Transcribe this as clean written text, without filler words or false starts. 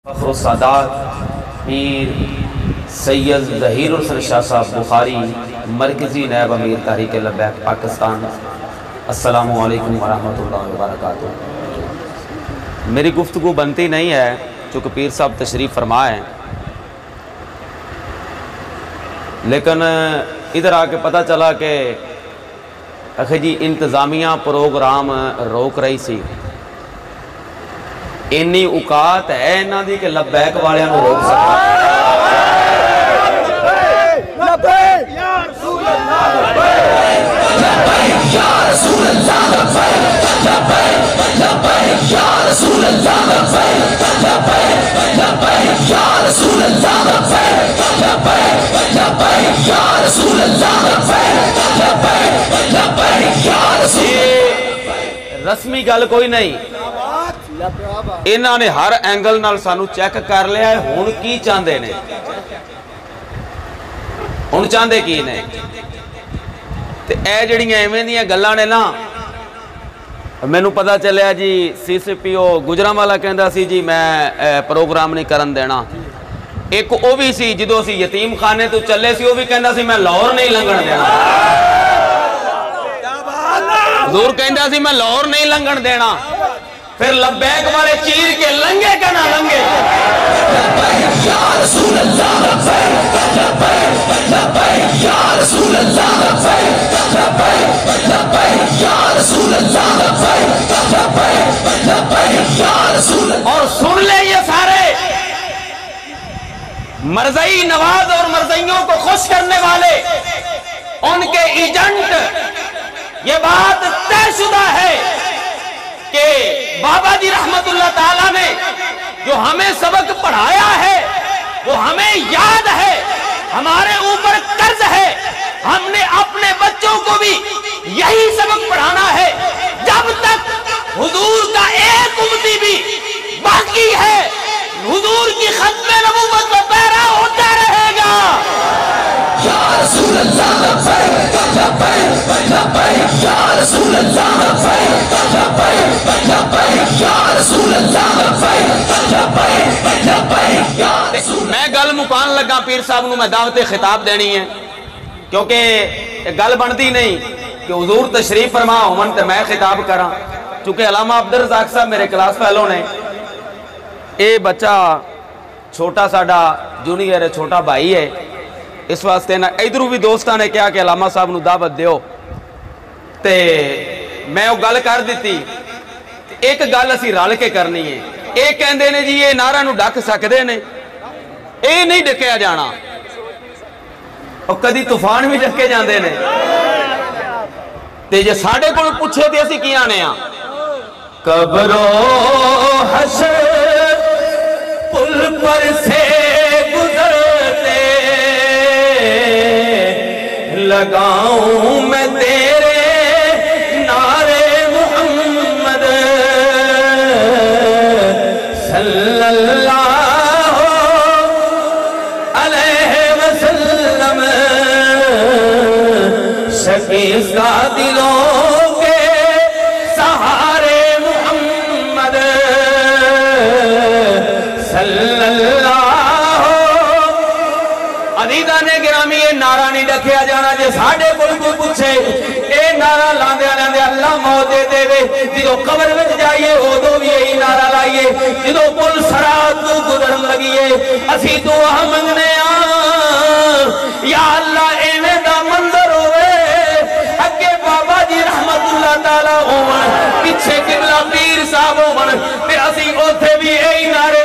فخر السادات پیر سید ظہیر الحسن شاہ صاحب بخاری مرکزی نائب امیر تحریک لبیک پاکستان، السلام علیکم ورحمۃ اللہ وبرکاتہ۔ میری گفتگو بنتی نہیں ہے چونکہ پیر صاحب تشریف فرما ہے، لیکن ادھر آ کے پتہ چلا کہ جی انتظامیہ پروگرام روک رہی سی، اینی اوقات ہے انہاں دی کہ لبیک والیاں نوں روک سکتا۔ لبیک یا رسول اللہ، لبیک یا رسول اللہ، لبیک لبیک یا رسول اللہ، لبیک لبیک یا رسول اللہ، لبیک لبیک یا رسول اللہ، لبیک لبیک یا رسول۔ رسمی گل کوئی نہیں، انہاں نے ہر اینگل نال سانو چیک کر لیا ہے۔ ہن کی چاہندے نے، ہن چاہندے کی نے؟ تے اے جڑیاں ایویں دیاں گلاں نے نا، مینوں پتہ چلیا جی سی سی پی او گجرانوالا کہندا سی جی میں پروگرام نہیں کرن دینا۔ ایک او بھی سی جدوں اسی یتیم خانے تو چلے سی، او بھی کہندا سی میں لاہور نہیں لنگن دینا۔ حضور کہندا سی میں لاہور نہیں لنگن دینا، پھر لبیک والے چیر کے لنگے کا نہ لنگے۔ لبیک یا رسول اللہ، لبیک لبیک یا رسول اللہ، لبیک لبیک یا رسول اللہ، لبیک لبیک یا رسول اللہ۔ اور سن لے یہ سارے مرزائی نواز اور مرزائیوں کو خوش کرنے والے، ان کے ایجنٹ، یہ بات طے شدہ ہے کہ بابا جی رحمت اللہ تعالیٰ نے جو ہمیں سبق پڑھایا ہے وہ ہمیں یاد ہے، ہمارے اوپر قرض ہے، ہم نے اپنے بچوں کو بھی یہی سبق پڑھانا ہے جب تک حضور کا ایک امتی بھی باقی ہے، حضور کی ختم نبوت کا پیرا ہوتا رہے گا۔ یا رسول اللہ، لبیک لبیک یا رسول اللہ، لبیک لبیک یا رسول اللہ، لبیک لبیک یا رسول اللہ۔ میں گل مکان لگا پیر صاحب نو میں دعوت خطاب دینی ہے، کیونکہ گل بنتی نہیں کہ حضور تشریف فرما ہومن تے میں خطاب کراں، چونکہ علامہ عبدالرزاق صاحب میرے کلاس فیلو نے۔ اے بچہ چھوٹا ساڈا جونیئر ہے، چھوٹا بھائی ہے، اس واسطے نا ادھروں بھی دوستاں نے کہا کہ علامہ صاحب نو دعوت دیو، تے میں وہ گل کر دیتی۔ ایک گل اسی رل کے کرنی ہے، اے کہندے نے جی یہ نعرہ نو ڈک سکدے نے، اے نہیں ڈکیا جانا، اور کدی طوفان بھی ڈکے جاندے نے، تے جے ساڈے کول پوچھے تے اسی کی آنے ہاں؟ قبر و حشر پل پر سے گزرتے لگاؤں میں تیرے نعرے محمد صلی اللہ علیہ وسلم، شکستہ دلوں کے سہارے محمد صلی اللہ۔ عزیزان گرامی، یہ نعرہ نہیں ڈکیا جانا، جے ساڑھے کل کو پوچھے اے نعرہ لاندے آنے اللہ موت دے دے وے، جدو قبر میں جائیے ہو دو بھی یہی نعرہ لائیے، جدو پل سرات تو گزرن لگیے اسی دعا منگنے آن، یا اللہ ایوے دا منظر ہوئے اگے بابا جی رحمت اللہ تعالیٰ ہون، پیچھے قبلہ پیر صاحب ہون، پھر اسی اوتھے بھی یہی نعرہ